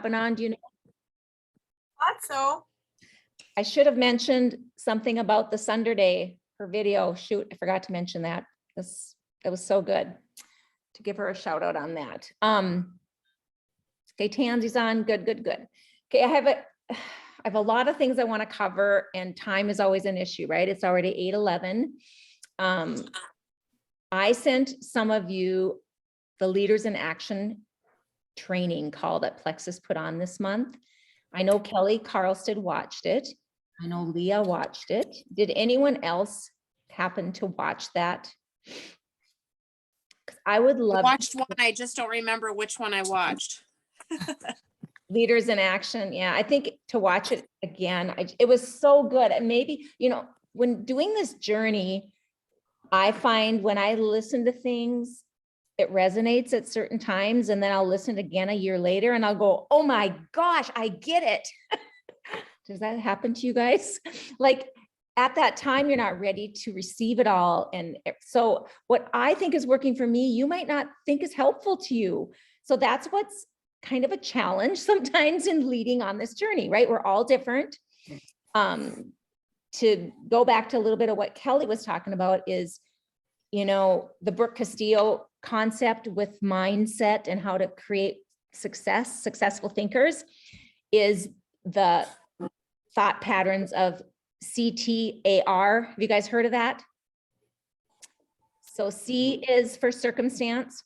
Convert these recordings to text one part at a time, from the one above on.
on? Do you know? Thought so. I should have mentioned something about the Sunday, her video shoot. I forgot to mention that. That was so good to give her a shout out on that. Okay, Tansy's on. Good, good, good. Okay, I have a lot of things I want to cover, and time is always an issue, right? It's already 8:11. I sent some of you the Leaders in Action training call that Plexus put on this month. I know Kelly Carlstead watched it. I know Leah watched it. Did anyone else happen to watch that? I would love. I watched one. I just don't remember which one I watched. Leaders in Action. Yeah, I think to watch it again, it was so good. And maybe, you know, when doing this journey, I find when I listen to things, it resonates at certain times, and then I'll listen again a year later and I'll go, oh my gosh, I get it. Does that happen to you guys? Like at that time, you're not ready to receive it all. And so what I think is working for me, you might not think is helpful to you. So that's what's kind of a challenge sometimes in leading on this journey, right? We're all different. To go back to a little bit of what Kelly was talking about is, you know, the Brooke Castillo concept with mindset and how to create successful thinkers is the thought patterns of CTAR. Have you guys heard of that? So C is for circumstance.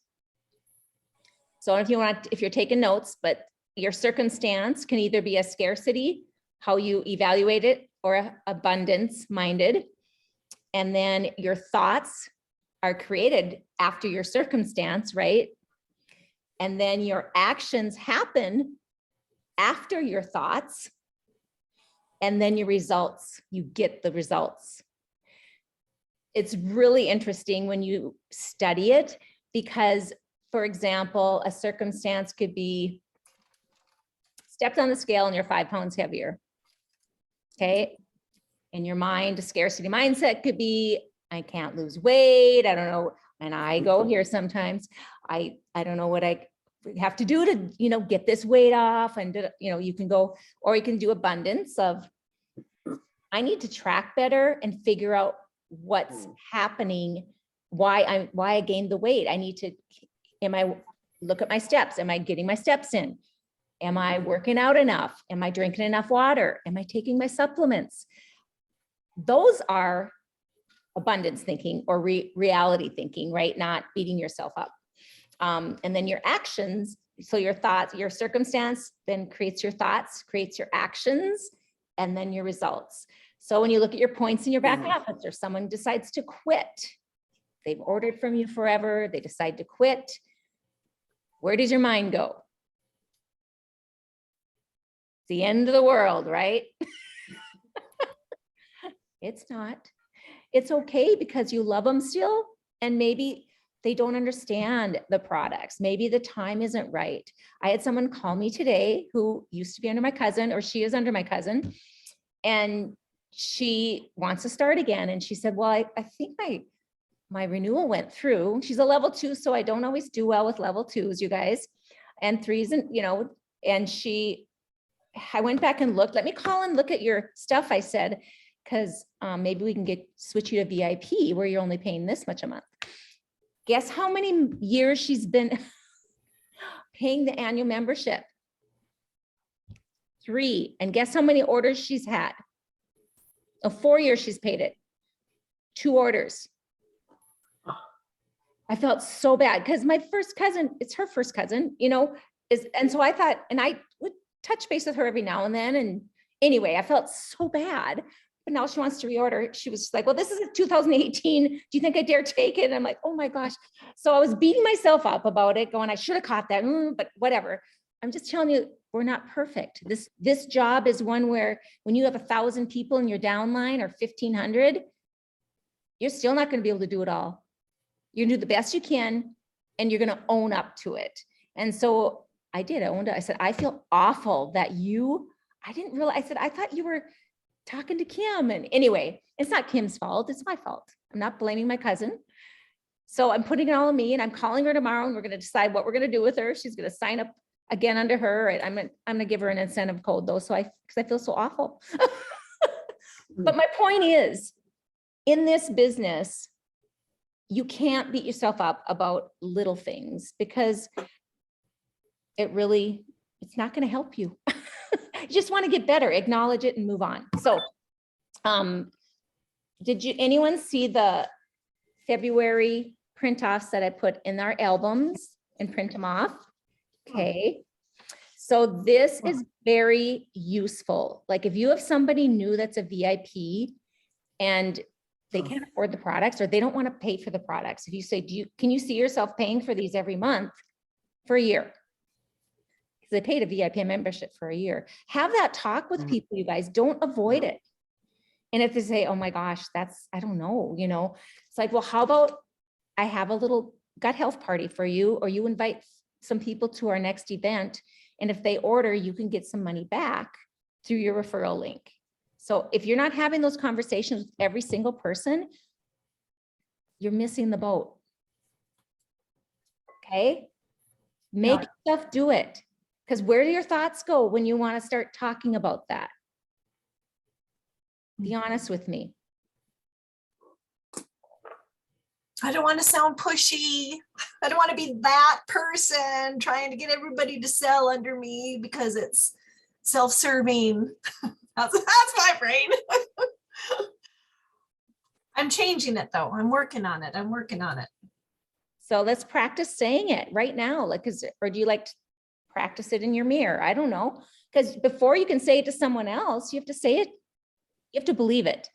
So if you're taking notes, but your circumstance can either be a scarcity, how you evaluate it, or abundance minded. And then your thoughts are created after your circumstance, right? And then your actions happen after your thoughts. And then your results, you get the results. It's really interesting when you study it because, for example, a circumstance could be stepped on the scale and you're 5 pounds heavier. Okay. In your mind, a scarcity mindset could be, I can't lose weight. I don't know. And I go here sometimes. I don't know what I have to do to, you know, get this weight off. And, you know, you can go, or you can do abundance of, I need to track better and figure out what's happening, why I gained the weight. I need to, look at my steps. Am I getting my steps in? Am I working out enough? Am I drinking enough water? Am I taking my supplements? Those are abundance thinking or reality thinking, right? Not beating yourself up. And then your actions. So your thoughts, your circumstance then creates your thoughts, creates your actions, and then your results. So when you look at your points in your back office, or someone decides to quit, they've ordered from you forever, they decide to quit. Where does your mind go? The end of the world, right? It's not. It's okay because you love them still, and maybe they don't understand the products. Maybe the time isn't right. I had someone call me today who used to be under my cousin, or she is under my cousin, and she wants to start again. And she said, well, I think my renewal went through. She's a level 2, so I don't always do well with level 2s, you guys, and 3s, and you know, and I went back and looked. Let me call and look at your stuff, I said, because maybe we can switch you to VIP where you're only paying this much a month. Guess how many years she's been paying the annual membership? 3. And guess how many orders she's had? 4 years she's paid it. 2 orders. I felt so bad because my first cousin, it's her first cousin, you know, and so I thought, and I would touch base with her every now and then. And anyway, I felt so bad, but now she wants to reorder. She was like, well, this is 2018. Do you think I dare take it? And I'm like, oh my gosh. So I was beating myself up about it, going, I should have caught that, but whatever. I'm just telling you, we're not perfect. This job is one where when you have 1,000 people in your downline or 1,500, you're still not going to be able to do it all. You do the best you can, and you're going to own up to it. And so I did. I owned it. I said, I feel awful that I didn't realize. I said, I thought you were talking to Kim. And anyway, it's not Kim's fault. It's my fault. I'm not blaming my cousin. So I'm putting it all on me, and I'm calling her tomorrow, and we're going to decide what we're going to do with her. She's going to sign up again, under her, I'm gonna give her an incentive code though, because I feel so awful. But my point is, in this business, you can't beat yourself up about little things because it's not gonna help you. You just want to get better, acknowledge it and move on. So, did anyone see the February print offs that I put in our albums and print them off? Okay. So this is very useful. Like if you have somebody new that's a VIP and they can't afford the products or they don't want to pay for the products. If you say, can you see yourself paying for these every month for a year? Because they paid a VIP membership for a year. Have that talk with people, you guys. Don't avoid it. And if they say, oh my gosh, I don't know, it's like, well, how about I have a little gut health party for you, or you invite some people to our next event. And if they order, you can get some money back through your referral link. So if you're not having those conversations with every single person, you're missing the boat. Okay. Make yourself do it. Because where do your thoughts go when you want to start talking about that? Be honest with me. I don't want to sound pushy. I don't want to be that person trying to get everybody to sell under me because it's self-serving. That's my brain. I'm changing it though. I'm working on it. So let's practice saying it right now. Or do you like to practice it in your mirror? I don't know. Because before you can say it to someone else, you have to say it. You have to believe it.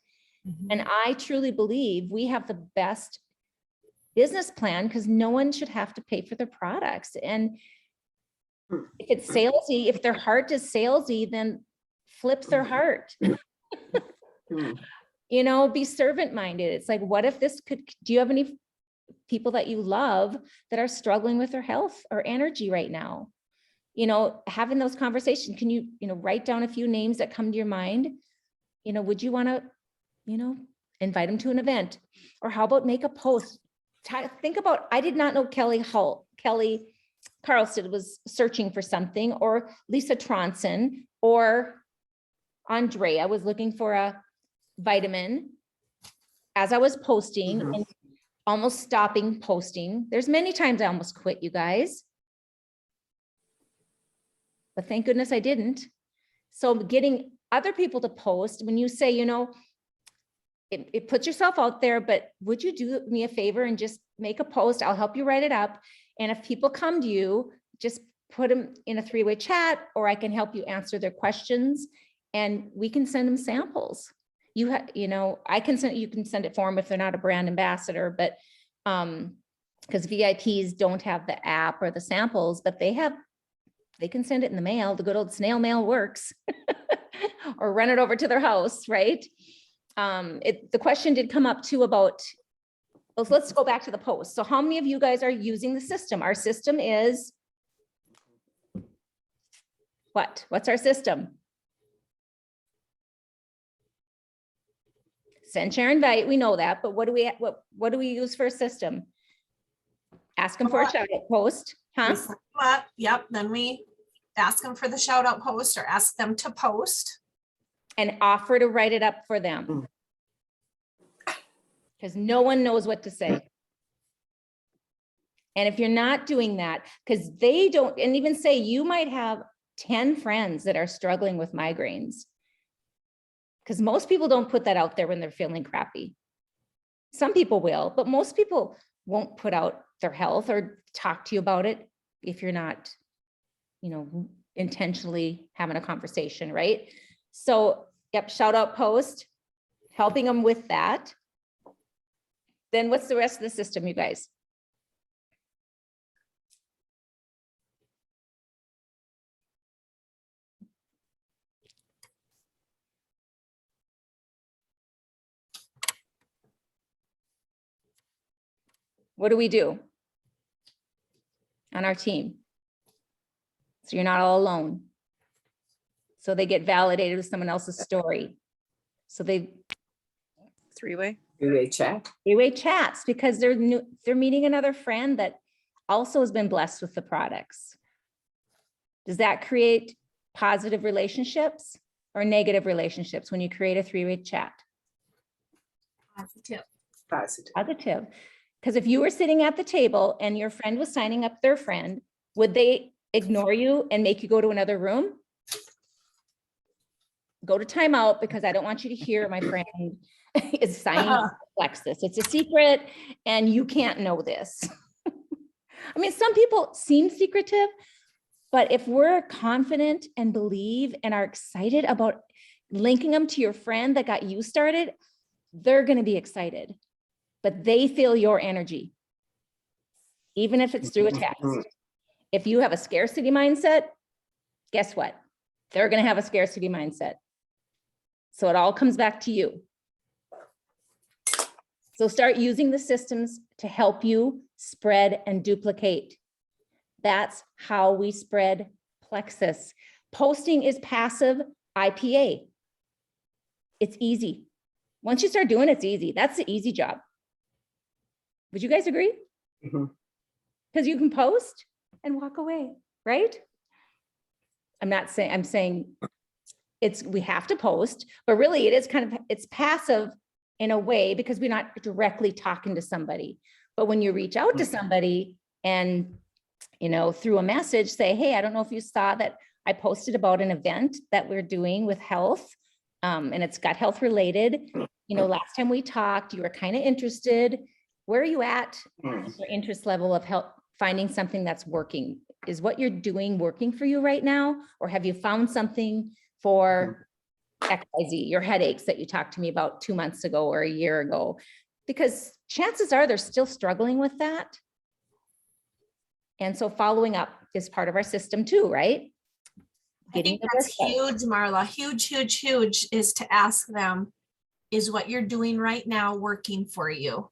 And I truly believe we have the best business plan because no one should have to pay for their products. And if it's salesy, if their heart is salesy, then flip their heart. Be servant minded. It's like, what if do you have any people that you love that are struggling with their health or energy right now? Having those conversations, can you, write down a few names that come to your mind? Would you want to, invite them to an event? Or how about make a post? Think about, I did not know Kelly Carlson was searching for something, or Lisa Tronson, or Andrea was looking for a vitamin. As I was posting and almost stopping posting, there's many times I almost quit, you guys. But thank goodness I didn't. So getting other people to post, when you say, it puts yourself out there, but would you do me a favor and just make a post? I'll help you write it up. And if people come to you, just put them in a three-way chat, or I can help you answer their questions and we can send them samples. You can send it for them if they're not a brand ambassador, but because VIPs don't have the app or the samples, but they can send it in the mail. The good old snail mail works. Or run it over to their house, right? The question did come up too about, so let's go back to the post. So how many of you guys are using the system? Our system is what? What's our system? Send, share, invite. We know that, but what do we use for a system? Ask them for a shout out post, huh? Yep. Then we ask them for the shout out post or ask them to post. And offer to write it up for them. Because no one knows what to say. And if you're not doing that, because they don't, and even say you might have 10 friends that are struggling with migraines. Because most people don't put that out there when they're feeling crappy. Some people will, but most people won't put out their health or talk to you about it if you're not, intentionally having a conversation, right? So, yep, shout out post, helping them with that. Then what's the rest of the system, you guys? What do we do on our team? So you're not all alone. So they get validated with someone else's story. So they Three-way chats because they're meeting another friend that also has been blessed with the products. Does that create positive relationships or negative relationships when you create a three-way chat? Positive. Positive. Because if you were sitting at the table and your friend was signing up their friend, would they ignore you and make you go to another room? Go to timeout because I don't want you to hear my friend is signing up for Plexus. It's a secret and you can't know this. I mean, some people seem secretive, but if we're confident and believe and are excited about linking them to your friend that got you started, they're going to be excited, but they feel your energy, even if it's through a text. If you have a scarcity mindset, guess what? They're going to have a scarcity mindset. So it all comes back to you. So start using the systems to help you spread and duplicate. That's how we spread Plexus. Posting is passive IPA. It's easy. Once you start doing it, it's easy. That's the easy job. Would you guys agree? Because you can post and walk away, right? I'm saying we have to post, but really it is it's passive in a way because we're not directly talking to somebody. But when you reach out to somebody and, through a message say, hey, I don't know if you saw that I posted about an event that we're doing with health, and it's gut health related. Last time we talked, you were kind of interested. Where are you at in your interest level of help finding something that's working? Is what you're doing working for you right now? Or have you found something for XYZ, your headaches that you talked to me about 2 months ago or a year ago? Because chances are they're still struggling with that. And so following up is part of our system too, right? I think that's huge, Marla. Huge, huge, huge is to ask them, is what you're doing right now working for you?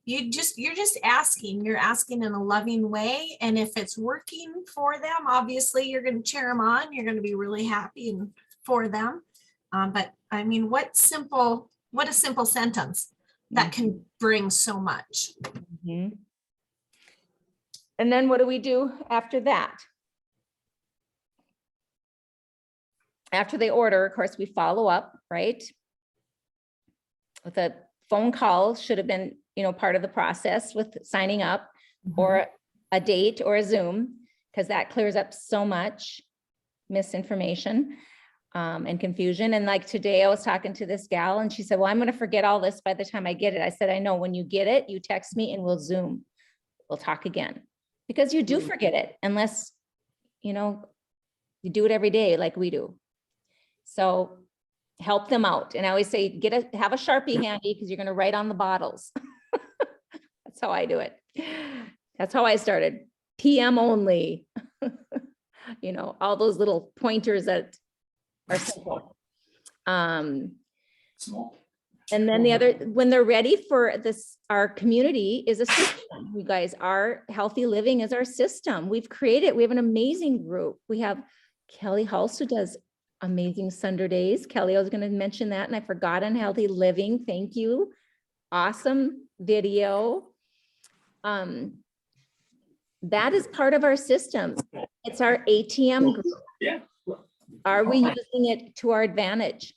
You're just asking, you're asking in a loving way. And if it's working for them, obviously you're going to cheer them on. You're going to be really happy for them. But I mean, what a simple sentence that can bring so much. Mm-hmm. And then what do we do after that? After they order, of course, we follow up, right? With a phone call should have been, part of the process with signing up, or a date or a Zoom, because that clears up so much misinformation and confusion. And like today I was talking to this gal and she said, well, I'm going to forget all this by the time I get it. I said, I know, when you get it, you text me and we'll Zoom. We'll talk again, because you do forget it unless, you do it every day like we do. So help them out. And I always say, have a Sharpie handy because you're going to write on the bottles. That's how I do it. That's how I started. PM only, all those little pointers that are simple. And then the other, when they're ready for this, our community is a system. You guys, our healthy living is our system. We have an amazing group. We have Kelly Hulse, who does amazing Sundays. Kelly, I was going to mention that and I forgot on healthy living. Thank you. Awesome video. That is part of our system. It's our ATM group. Yeah. Are we using it to our advantage?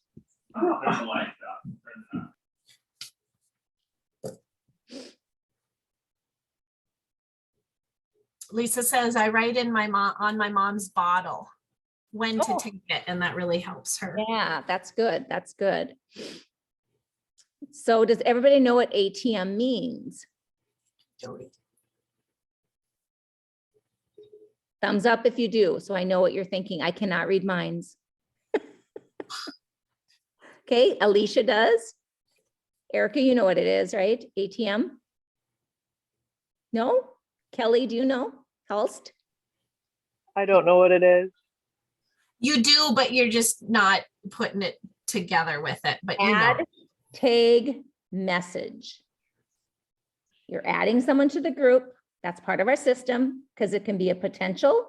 Lisa says, I write in on my mom's bottle when to take it, and that really helps her. Yeah, that's good. That's good. So does everybody know what ATM means? Thumbs up if you do, so I know what you're thinking. I cannot read minds. Okay, Alicia does. Erica, you know what it is, right? ATM? No? Kelly, do you know? Hulst? I don't know what it is. You do, but you're just not putting it together with it, but you know. Add, tag, message. You're adding someone to the group. That's part of our system because it can be a potential.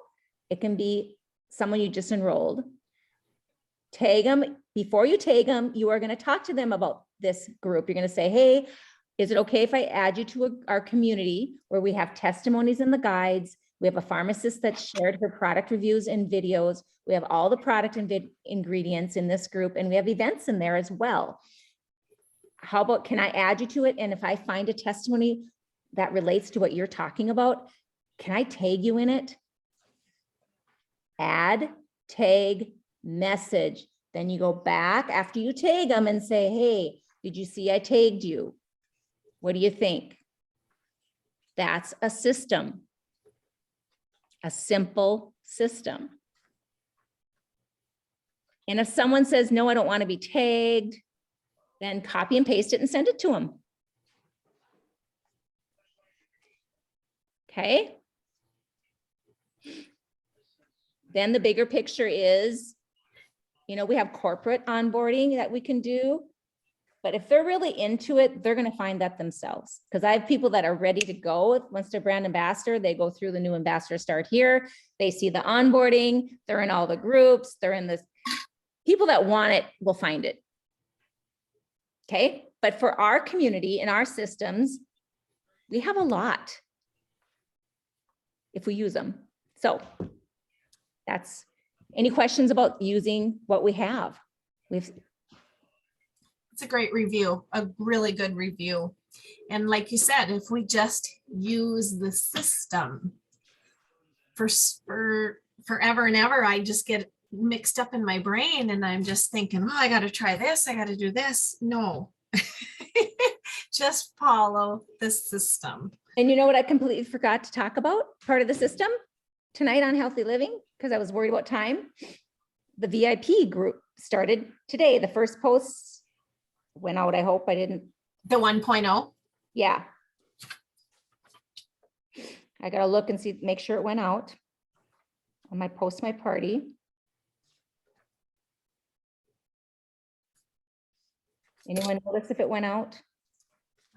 It can be someone you just enrolled. Tag them. Before you tag them, you are going to talk to them about this group. You're going to say, hey, is it okay if I add you to our community where we have testimonies in the guides? We have a pharmacist that shared her product reviews and videos. We have all the product and ingredients in this group, and we have events in there as well. How about, can I add you to it? And if I find a testimony that relates to what you're talking about, can I tag you in it? Add, tag, message. Then you go back after you tag them and say, hey, did you see I tagged you? What do you think? That's a system, a simple system. And if someone says, no, I don't want to be tagged, then copy and paste it and send it to them. Okay. Then the bigger picture is, we have corporate onboarding that we can do. But if they're really into it, they're going to find that themselves. Because I have people that are ready to go. Once they're brand ambassador, they go through the new ambassador start here. They see the onboarding. They're in all the groups. They're in this. People that want it will find it. Okay. But for our community and our systems, we have a lot if we use them. So that's, any questions about using what we have? It's a great review, a really good review. And like you said, if we just use the system for forever and ever, I just get mixed up in my brain and I'm just thinking, oh, I got to try this. I got to do this. No, just follow the system. And you know what I completely forgot to talk about? Part of the system tonight on Healthy Living, because I was worried about time. The VIP group started today. The first post went out. I hope I didn't. The 1.0? Yeah. I got to look and see, make sure it went out on my post my party. Anyone notice if it went out?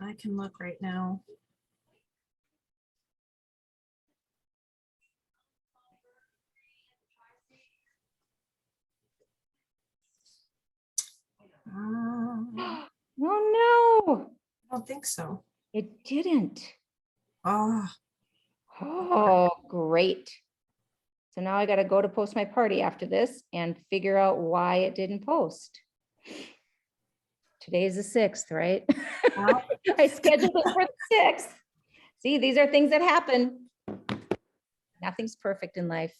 I can look right now. Oh no, I don't think so. it didn't. Oh, Oh, great. So now I got to go to post my party after this and figure out why it didn't post. Today is the 6th, right? well, I scheduled it for the 6th. See, these are things that happen. Nothing's perfect in life.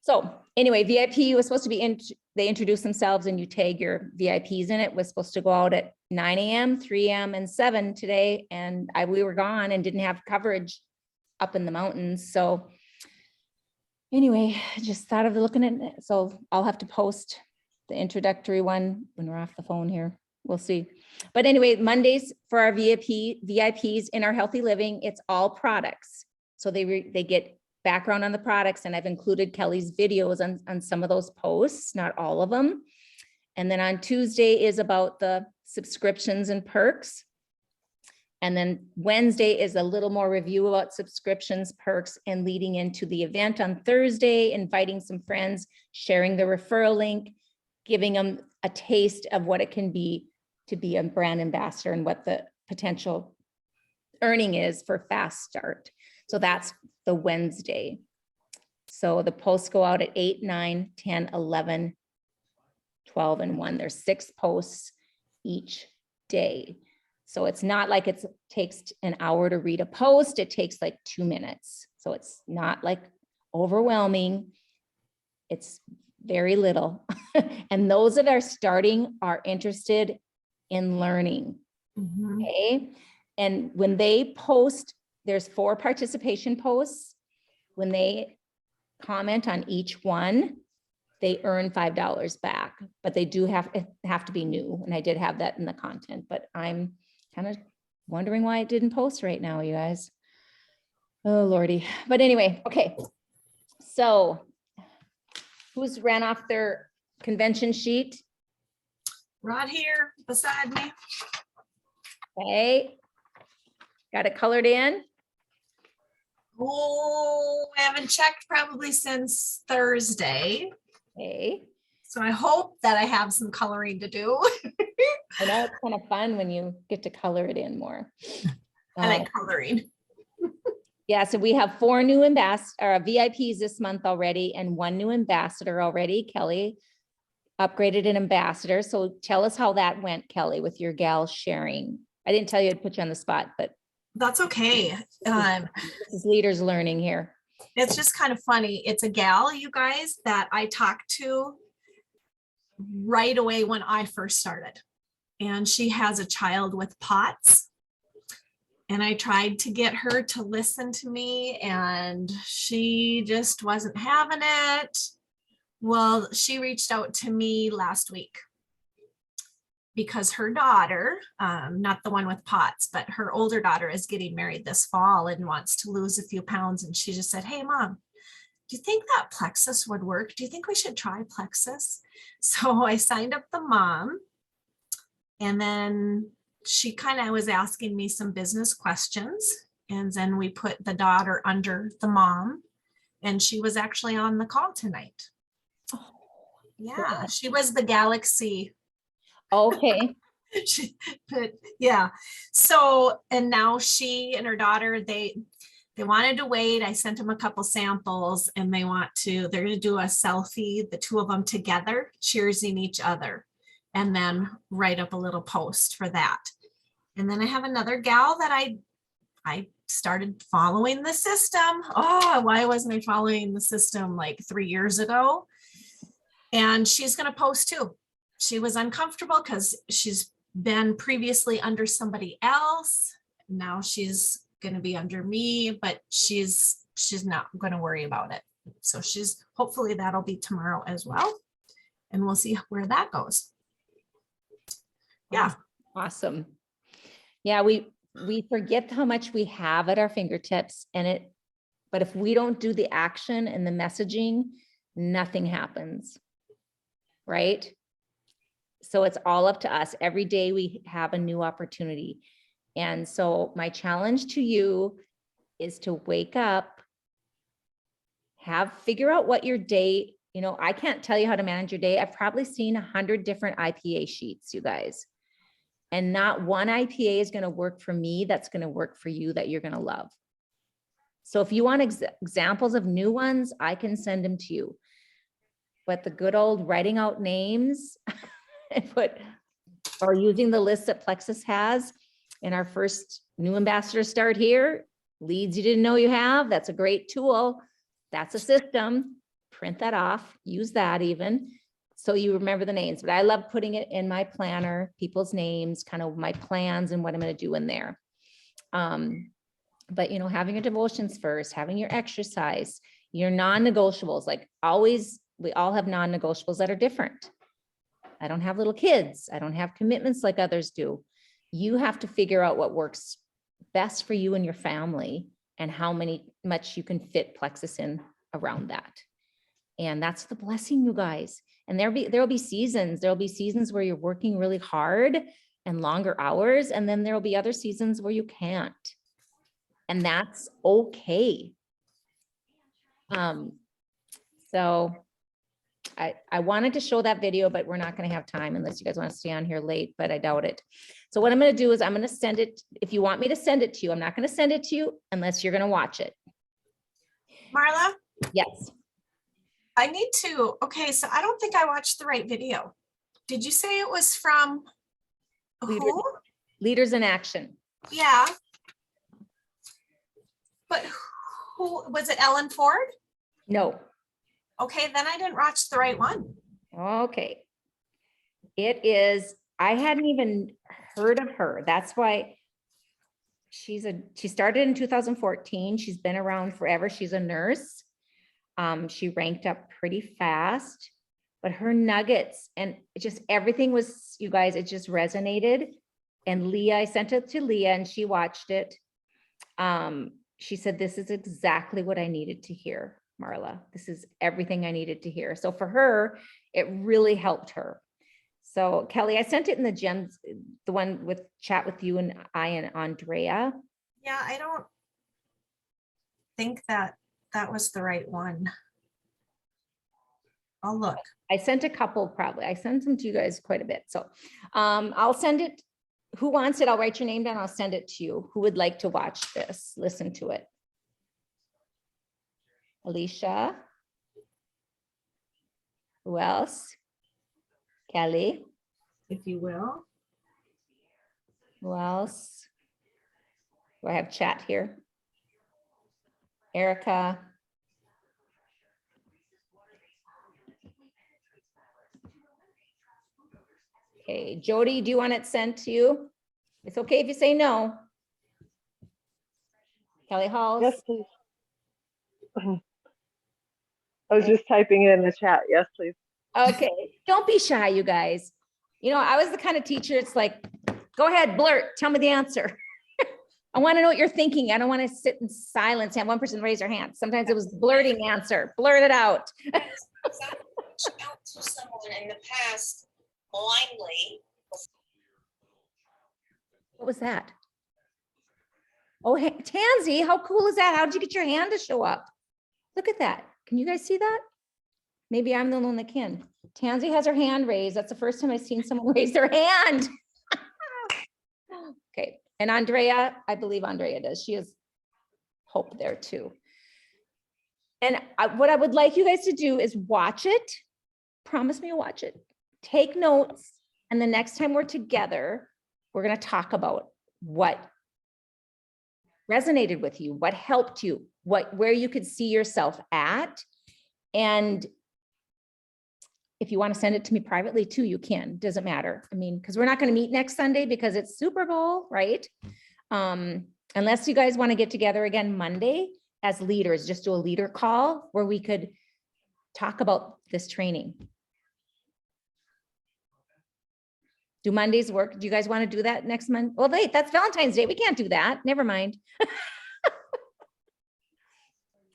So anyway, VIP was supposed to be they introduce themselves and you tag your VIPs in it. Was supposed to go out at 9 a.m., 3 a.m. and 7 today. And we were gone and didn't have coverage up in the mountains. So anyway, I just thought of looking at it. So I'll have to post the introductory one when we're off the phone here. We'll see. But anyway, Mondays for our VIPs in our Healthy Living, it's all products. So they get background on the products, and I've included Kelly's videos on some of those posts, not all of them. And then on Tuesday is about the subscriptions and perks. And then Wednesday is a little more review about subscriptions, perks, and leading into the event on Thursday, inviting some friends, sharing the referral link, giving them a taste of what it can be to be a brand ambassador and what the potential earning is for Fast Start. So that's the Wednesday. So the posts go out at 8, 9, 10, 11, 12, and 1. There's 6 posts each day. So it's not like it takes an hour to read a post. It takes like 2 minutes. So it's not like overwhelming. It's very little. And those that are starting are interested in learning. mhm. Okay. And when they post, there's 4 participation posts. When they comment on each one, they earn $5 back, but they do have to be new. And I did have that in the content, but I'm kind of wondering why it didn't post right now, you guys. Oh, Lordy. But anyway, okay. So who's ran off their convention sheet? Right here beside me. Okay. Got it colored in? Oh, I haven't checked probably since Thursday. Okay. So I hope that I have some coloring to do. I know it's kind of fun when you get to color it in more. I like coloring. Yeah, so we have 4 new VIPs this month already and 1 new ambassador already. Kelly upgraded an ambassador. So tell us how that went, Kelly, with your gals sharing. I didn't tell you I'd put you on the spot, but That's okay. this is leaders learning here. It's just kind of funny. It's a gal, you guys, that I talked to right away when I first started. And she has a child with POTS. And I tried to get her to listen to me and she just wasn't having it. Well, she reached out to me last week because her daughter, not the one with POTS, but her older daughter is getting married this fall and wants to lose a few pounds. And she just said, hey, Mom, do you think that Plexus would work? Do you think we should try Plexus? So I signed up the mom. And then she kind of was asking me some business questions. And then we put the daughter under the mom. And she was actually on the call tonight. Yeah, she was the Galaxy. Okay. But yeah, so, and now she and her daughter, they wanted to wait. I sent them a couple samples and they're going to do a selfie, the 2 of them together, cheersing each other, and then write up a little post for that. And then I have another gal that I started following the system. Oh, why wasn't I following the system like 3 years ago? And she's going to post too. She was uncomfortable because she's been previously under somebody else. Now she's going to be under me, but she's not going to worry about it. So hopefully that'll be tomorrow as well. And we'll see where that goes. Yeah. Awesome. Yeah, we forget how much we have at our fingertips but if we don't do the action and the messaging, nothing happens. Right? So it's all up to us. Every day we have a new opportunity. And so my challenge to you is to wake up, figure out what your day, I can't tell you how to manage your day. I've probably seen 100 different IPA sheets, you guys. And not one IPA is going to work for me. That's going to work for you that you're going to love. So if you want examples of new ones, I can send them to you. But the good old writing out names or using the list that Plexus has in our first new ambassador start here, leads you didn't know you have, that's a great tool. That's a system. Print that off, use that even. So you remember the names, but I love putting it in my planner, people's names, kind of my plans and what I'm going to do in there. But having your devotions first, having your exercise, your non-negotiables, like always, we all have non-negotiables that are different. I don't have little kids. I don't have commitments like others do. You have to figure out what works best for you and your family and how much you can fit Plexus in around that. And that's the blessing, you guys. And there'll be seasons. There'll be seasons where you're working really hard and longer hours. And then there'll be other seasons where you can't. And that's okay. So I wanted to show that video, but we're not going to have time unless you guys want to stay on here late, but I doubt it. So what I'm going to do is I'm going to send it. If you want me to send it to you, I'm not going to send it to you unless you're going to watch it. Marla? Yes. I need to, okay, so I don't think I watched the right video. Did you say it was from who? Leaders in Action. Yeah. But who, was it Ellen Ford? No. Okay, then I didn't watch the right one. Okay. It is, I hadn't even heard of her. That's why she started in 2014. She's been around forever. She's a nurse. She ranked up pretty fast, but her nuggets and everything was, you guys, it just resonated. And Leah, I sent it to Leah and she watched it. She said, this is exactly what I needed to hear, Marla. This is everything I needed to hear. So for her, it really helped her. So Kelly, I sent it in the one with chat with you and I and Andrea. Yeah, I don't think that was the right one. I'll look. I sent a couple probably. I sent them to you guys quite a bit. So I'll send it. Who wants it? I'll write your name down. I'll send it to you. Who would like to watch this? Listen to it. Alicia. Who else? Kelly. If you will. Who else? Do I have chat here? Erica. Okay, Jody, do you want it sent to you? It's okay if you say no. Kelly Halls. Yes, please. I was just typing it in the chat. Yes, please. Okay, don't be shy, you guys. You know, I was the kind of teacher, it's like, go ahead, blurt, tell me the answer. I want to know what you're thinking. I don't want to sit in silence, have one person raise their hand. Sometimes it was blurting answer, blurt it out. Out to someone in the past blindly. What was that? Oh, hey, Tansy, how cool is that? How did you get your hand to show up? Look at that. Can you guys see that? Maybe I'm the only one that can. Tansy has her hand raised. That's the first time I've seen someone raise their hand. Okay, and Andrea, I believe Andrea does. She has hope there too. And what I would like you guys to do is watch it. Promise me you'll watch it. Take notes. And the next time we're together, we're going to talk about what resonated with you, what helped you, where you could see yourself at. And if you want to send it to me privately too, you can, doesn't matter. I mean, because we're not going to meet next Sunday because it's Super Bowl, right? Unless you guys want to get together again Monday as leaders, just do a leader call where we could talk about this training. Do Mondays work? Do you guys want to do that next month? Well, wait, that's Valentine's Day. We can't do that. Never mind.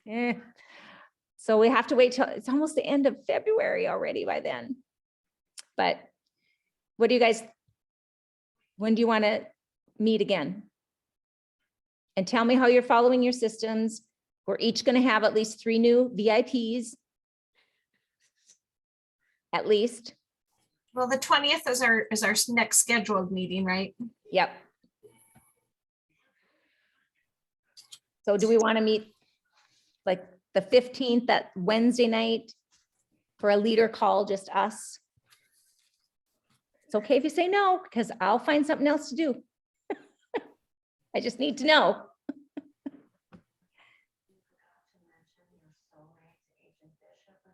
Yeah. So we have to wait till it's almost the end of February already by then. But what do you guys, when do you want to meet again? And tell me how you're following your systems. We're each going to have at least 3 new VIPs. At least. Well, the 20th is our next scheduled meeting, right? Yep. So do we want to meet like the 15th, that Wednesday night for a leader call, just us? It's okay if you say no, because I'll find something else to do. I just need to know.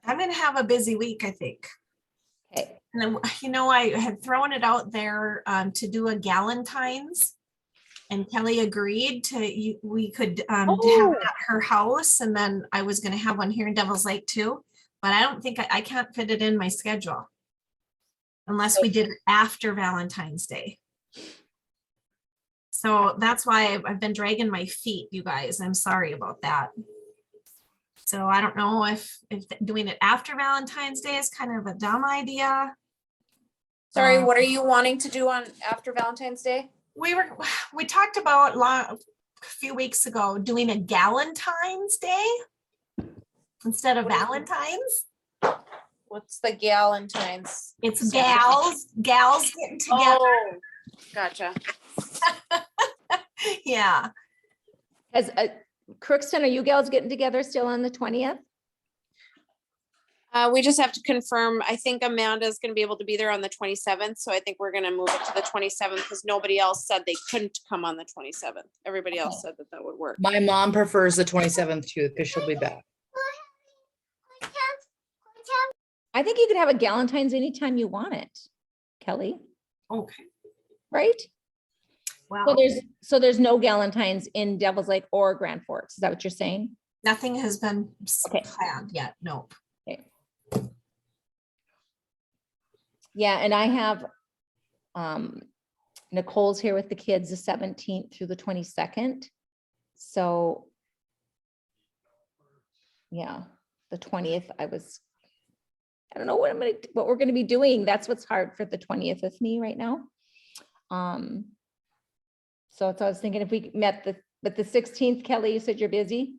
I'm going to have a busy week, I think. Okay. And then, you know, I had thrown it out there to do a Galentine's, and Kelly agreed to, we could have it at her house, and then I was going to have one here in Devil's Lake too, but I don't think I can't fit it in my schedule unless we did it after Valentine's Day. So that's why I've been dragging my feet, you guys. I'm sorry about that. So I don't know if doing it after Valentine's Day is kind of a dumb idea. Sorry, what are you wanting to do on after Valentine's Day? We talked about a few weeks ago doing a Galentine's Day instead of Valentine's. What's the Galentine's? It's gals getting together. Oh, gotcha. Yeah. As Crookston, are you gals getting together still on the 20th? We just have to confirm. I think Amanda's going to be able to be there on the 27th. So I think we're going to move it to the 27th because nobody else said they couldn't come on the 27th. Everybody else said that would work. My mom prefers the 27th too, because she'll be back. I think you could have a Galentine's anytime you want it, Kelly, Okay. right? Well, So there's no Galentine's in Devil's Lake or Grand Forks. Is that what you're saying? nothing has been Okay. planned yet. Nope. Okay. Yeah, and I have Nicole's here with the kids the 17th through the 22nd. So yeah, the 20th, I don't know what we're going to be doing. That's what's hard for the 20th with me right now. So I was thinking if we met but the 16th, Kelly, you said you're busy.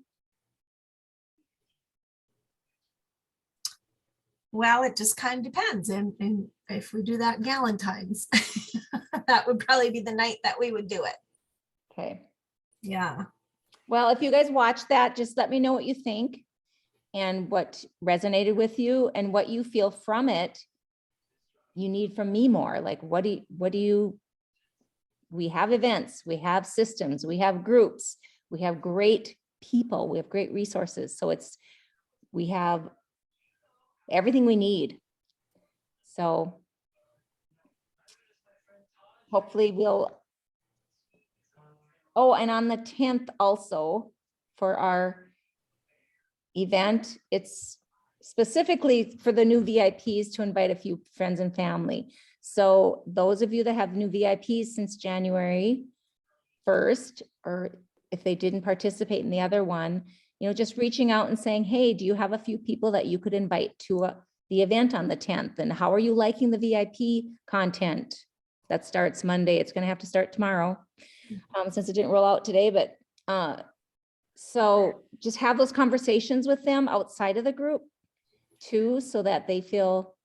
Well, it just kind of depends. And if we do that Galentine's, that would probably be the night that we would do it. Okay. Yeah. Well, if you guys watch that, just let me know what you think. and what resonated with you and what you feel from it you need from me more. Like, what do you, we have events, we have systems, we have groups, we have great people, we have great resources. So we have everything we need. So hopefully oh, and on the 10th also for our event, it's specifically for the new VIPs to invite a few friends and family. So those of you that have new VIPs since January 1st, or if they didn't participate in the other one, just reaching out and saying, hey, do you have a few people that you could invite to the event on the 10th? And how are you liking the VIP content? That starts Monday. It's going to have to start tomorrow since it didn't roll out today. But so just have those conversations with them outside of the group too, so that they feel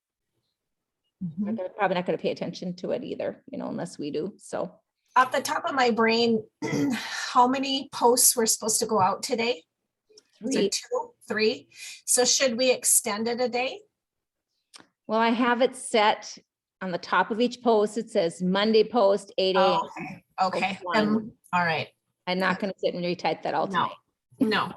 they're probably not going to pay attention to it either, unless we do. So Off the top of my brain, how many posts were supposed to go out today? Was there 3. 2, 3? So should we extend it a day? Well, I have it set on the top of each post. It says Monday post 8 a.m. Oh, okay. One. All right. I'm not going to sit and retype that all No, tonight. no.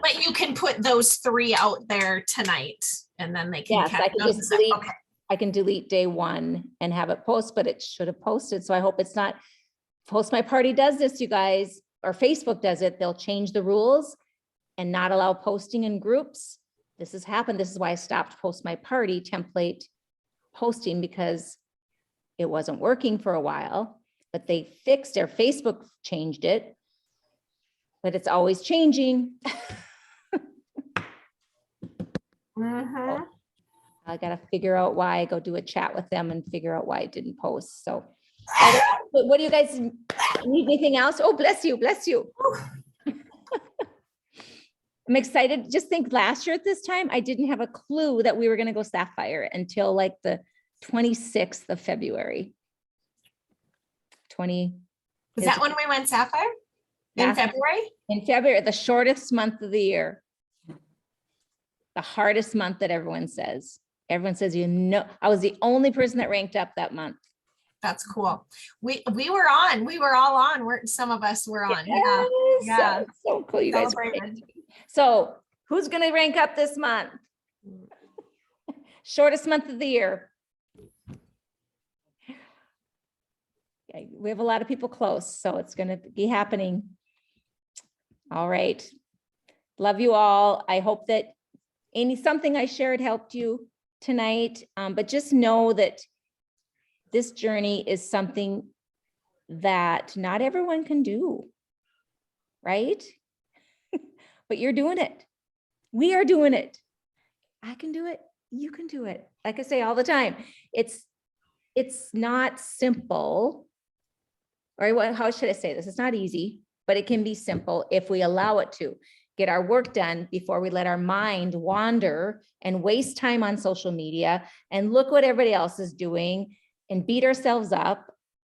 But you can put those 3 out there tonight and then they can Yes, catch I can up. just Is that- delete. okay. I can delete day 1 and have it post, but it should have posted. So I hope it's not. Post My Party does this, you guys, or Facebook does it. They'll change the rules and not allow posting in groups. This has happened. This is why I stopped Post My Party template posting, because it wasn't working for a while, but they fixed their Facebook, changed it, but it's always changing. Mhm. I got to figure out why. Go do a chat with them and figure out why it didn't post. So but what do you guys need? Anything else? Oh, bless you. Bless you. I'm excited. Just think, last year at this time, I didn't have a clue that we were going to go Sapphire until like the 26th of February. Is that when we went Sapphire? In Yes. February? In February, the shortest month of the year. The hardest month that everyone says. Everyone says, I was the only person that ranked up that month. That's cool. We were on. We were all on. Some of us were on. Yeah. Yes, Yeah. So cool. You guys. Celebrated. So who's going to rank up this month? Shortest month of the year. Okay, we have a lot of people close, so it's going to be happening. All right. Love you all. I hope that something I shared helped you tonight, but just know that this journey is something that not everyone can do, right? But you're doing it. We are doing it. I can do it. You can do it. Like I say all the time, it's not simple. Or how should I say this? It's not easy, but it can be simple if we allow it to. Get our work done before we let our mind wander and waste time on social media and look what everybody else is doing and beat ourselves up.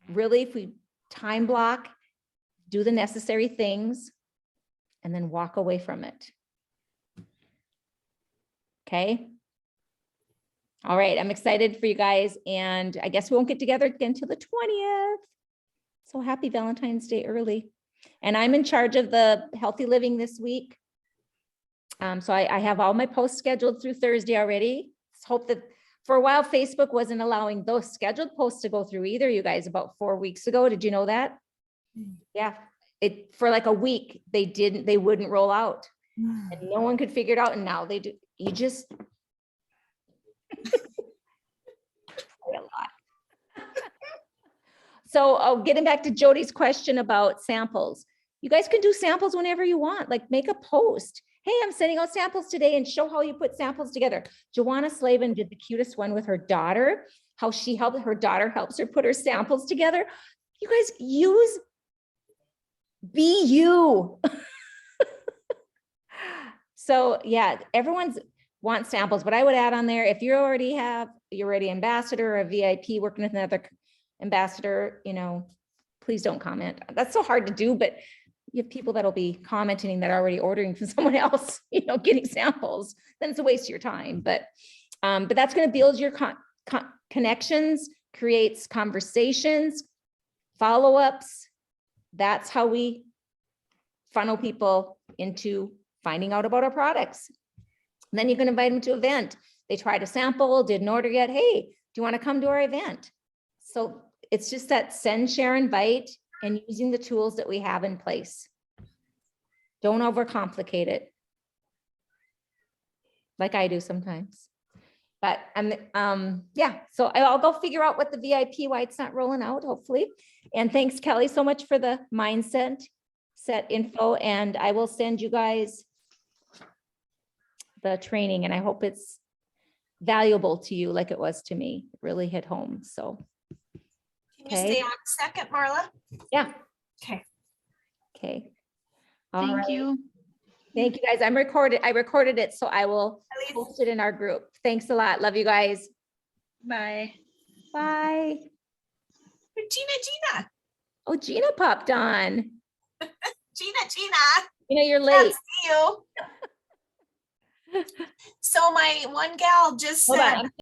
Really, if we time block, do the necessary things, and then walk away from it. Okay. All right. I'm excited for you guys. And I guess we won't get together again till the 20th. So happy Valentine's Day early. And I'm in charge of the healthy living this week. So I have all my posts scheduled through Thursday already. Let's hope that for a while, Facebook wasn't allowing those scheduled posts to go through either, you guys, about 4 weeks ago. Did you know that? Yeah. For like a week, they wouldn't roll out. And no one could figure it out. And now they do. You just a lot. So getting back to Jody's question about samples, you guys can do samples whenever you want, like make a post. Hey, I'm sending out samples today, and show how you put samples together. Joanna Slavin did the cutest one with her daughter, how her daughter helps her put her samples together. You guys be you. So yeah, everyone's wants samples, but I would add on there, if you're already ambassador or a VIP working with another ambassador, please don't comment. That's so hard to do, but you have people that'll be commenting that are already ordering from someone else, getting samples, then it's a waste of your time. But that's going to build your connections, creates conversations, follow-ups. That's how we funnel people into finding out about our products. And then you can invite them to an event. They tried a sample, didn't order yet. Hey, do you want to come to our event? So it's just that send, share, invite, and using the tools that we have in place. Don't overcomplicate it. Like I do sometimes. But yeah, so I'll go figure out what the VIP, why it's not rolling out, hopefully. And thanks, Kelly, so much for the mindset set info. And I will send you guys the training, and I hope it's valuable to you like it was to me. It really hit home. So, Can you stay on a second, Marla? yeah. Okay. Okay. Thank you. Thank you, guys. I recorded it, so I will Elise? post it in our group. Thanks a lot. Love you guys. Bye. Bye. Gina. Oh, Gina popped on. Gina. You're Can't late. see you. So my one gal just Hold said, on.